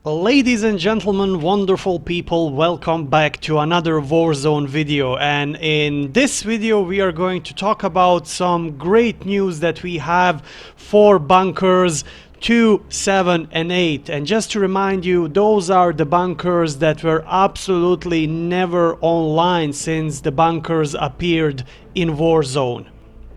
Ladies and gentlemen, wonderful people, welcome back to another Warzone video. And in this video we are going to talk about some great news that we have for bunkers 2, 7 and 8. And just to remind you, those are the bunkers that were absolutely never online since the bunkers appeared in Warzone.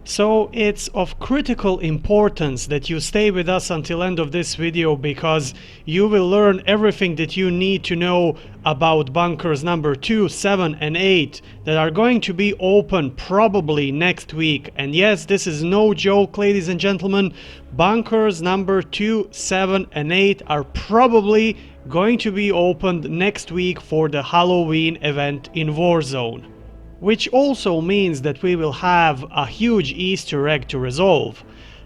So it's of critical importance that you stay with us until end of this video, because you will learn everything that you need to know about bunkers number 2, 7 and 8 that are going to be open probably next week. And yes, this is no joke, ladies and gentlemen, bunkers number 2, 7 and 8 are probably going to be opened next week for the Halloween event in Warzone. Which also means that we will have a huge Easter egg to resolve.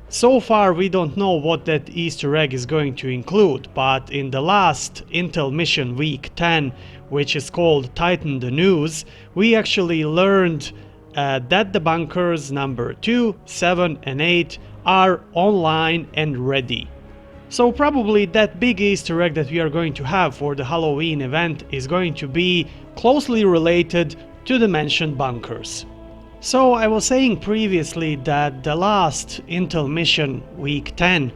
So far we don't know what that Easter egg is going to include, but in the last Intel mission week 10, which is called Tighten the Noose, we actually learned that the bunkers number 2, 7 and 8 are online and ready. So probably that big Easter egg that we are going to have for the Halloween event is going to be closely related to the mentioned bunkers. So I was saying previously that the last Intel mission week 10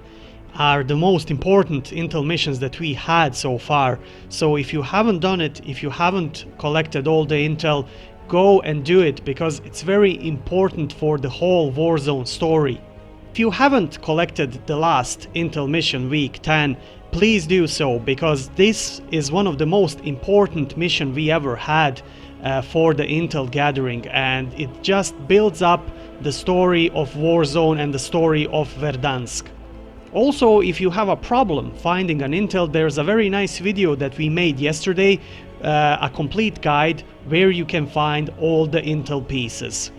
are the most important Intel missions that we had so far. So if you haven't done it, if you haven't collected all the Intel, go and do it, because it's very important for the whole Warzone story. If you haven't collected the last Intel mission week 10, please do so, because this is one of the most important missions we ever had for the Intel gathering, and it just builds up the story of Warzone and the story of Verdansk. Also, if you have a problem finding an Intel, there's a very nice video that we made yesterday, a complete guide where you can find all the Intel pieces.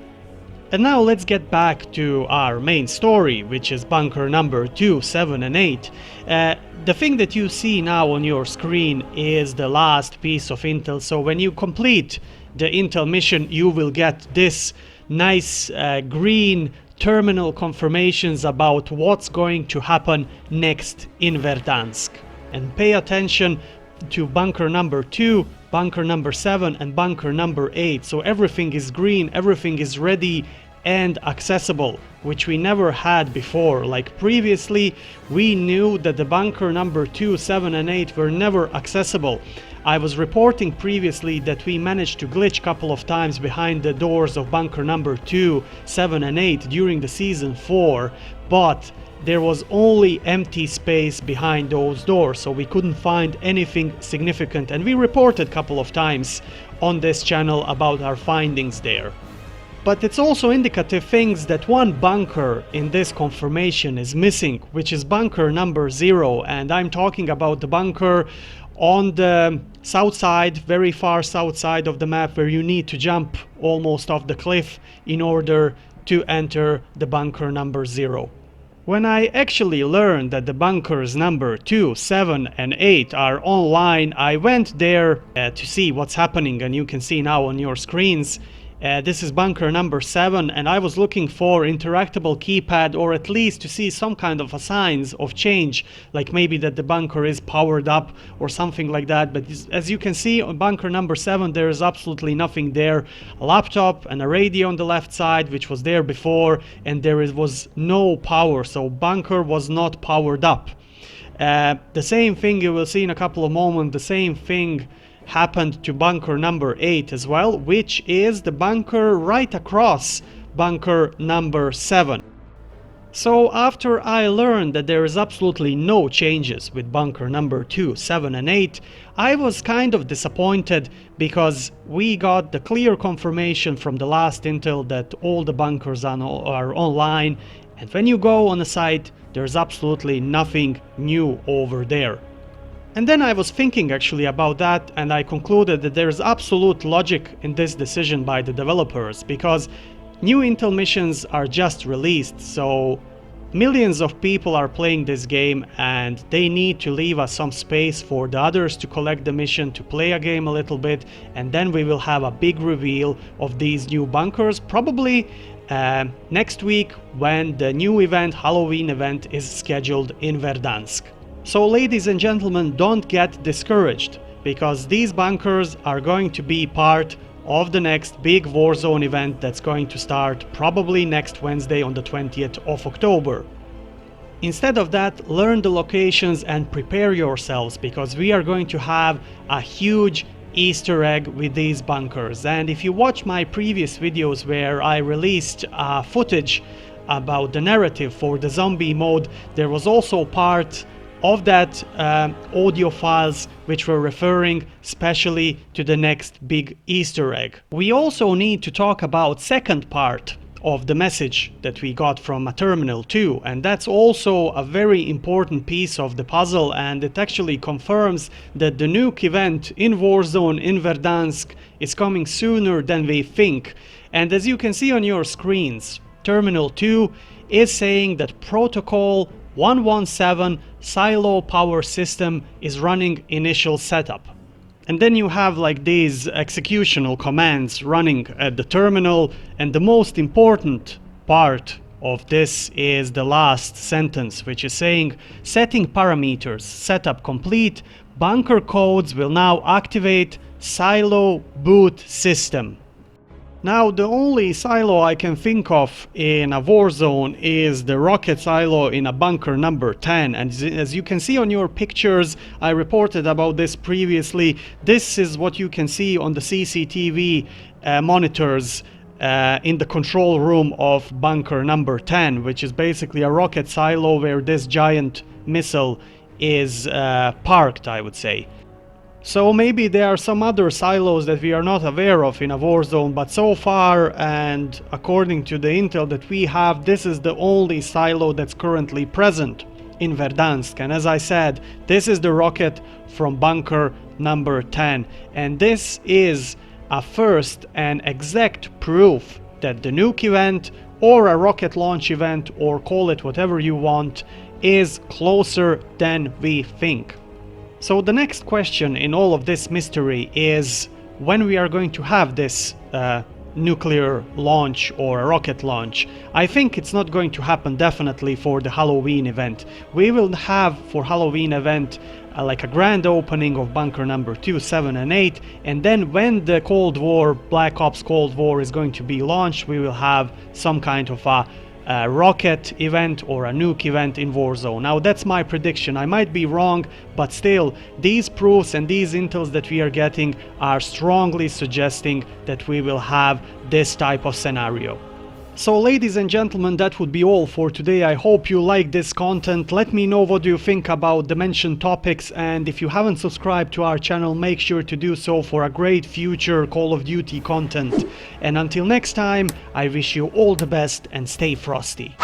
And now let's get back to our main story, which is bunker number 2, 7 and 8. The thing that you see now on your screen is the last piece of Intel. So when you complete the Intel mission, you will get this nice green terminal confirmations about what's going to happen next in Verdansk. And pay attention to bunker number 2, bunker number 7 and bunker number 8. So everything is green, everything is ready and accessible, which we never had before. Like previously we knew that the bunker number 2, 7 and 8 were never accessible. I was reporting previously that we managed to glitch a couple of times behind the doors of bunker number 2, 7 and 8 during the season 4, but there was only empty space behind those doors, so we couldn't find anything significant, and we reported a couple of times on this channel about our findings there. But it's also indicative things that one bunker in this confirmation is missing, which is bunker number 0, and I'm talking about the bunker on the south side, very far south side of the map, where you need to jump almost off the cliff in order to enter the bunker number 0. When I actually learned that the bunkers number 2, 7 and 8 are online, I went there to see what's happening, and you can see now on your screens. This is bunker number 7, and I was looking for interactable keypad, or at least to see some kind of a signs of change, like maybe that the bunker is powered up or something like that. But as you can see on bunker number 7, there is absolutely nothing there. A laptop and a radio on the left side, which was there before, and there was no power, so bunker was not powered up. The same thing you will see in a couple of moments, the same thing happened to bunker number 8 as well, which is the bunker right across bunker number 7. So after I learned that there is absolutely no changes with bunker number 2, 7 and 8, I was kind of disappointed, because we got the clear confirmation from the last Intel that all the bunkers are online, and when you go on the site, there's absolutely nothing new over there. And then I was thinking actually about that, and I concluded that there is absolute logic in this decision by the developers, because new Intel missions are just released, so millions of people are playing this game, and they need to leave us some space for the others to collect the mission, to play a game a little bit, and then we will have a big reveal of these new bunkers, probably next week when the new event, Halloween event, is scheduled in Verdansk. So ladies and gentlemen, don't get discouraged, because these bunkers are going to be part of the next big Warzone event that's going to start probably next Wednesday on the 20th of October. Instead of that, learn the locations and prepare yourselves, because we are going to have a huge Easter egg with these bunkers. And if you watch my previous videos where I released footage about the narrative for the zombie mode, there was also part of that audio files which were referring specially to the next big Easter egg. We also need to talk about second part of the message that we got from a terminal too, and that's also a very important piece of the puzzle, and it actually confirms that the nuke event in Warzone in Verdansk is coming sooner than we think. And as you can see on your screens, terminal 2 is saying that protocol 117 silo power system is running initial setup. And then you have like these executional commands running at the terminal, and the most important part of this is the last sentence, which is saying setting parameters, setup complete, bunker codes will now activate silo boot system. Now the only silo I can think of in a Warzone is the rocket silo in a bunker number 10, and as you can see on your pictures, I reported about this previously. This is what you can see on the CCTV monitors in the control room of bunker number 10, which is basically a rocket silo where this giant missile is parked, I would say. So maybe there are some other silos that we are not aware of in a Warzone, but so far, and according to the intel that we have, this is the only silo that's currently present in Verdansk. And as I said, this is the rocket from bunker number 10, and this is a first and exact proof that the nuke event or a rocket launch event, or call it whatever you want, is closer than we think. So the next question in all of this mystery is when we are going to have this nuclear launch or a rocket launch. I think it's not going to happen definitely for the Halloween event. We will have for Halloween event like a grand opening of bunker number 2, 7 and 8, and then when the Cold War, Black Ops Cold War is going to be launched, we will have some kind of a rocket event or a nuke event in Warzone. Now that's my prediction. I might be wrong, but still these proofs and these intels that we are getting are strongly suggesting that we will have this type of scenario. So ladies and gentlemen, that would be all for today. I hope you like this content. Let me know what you think about the mentioned topics, and if you haven't subscribed to our channel, make sure to do so for a great future Call of Duty content. And until next time, I wish you all the best and stay frosty.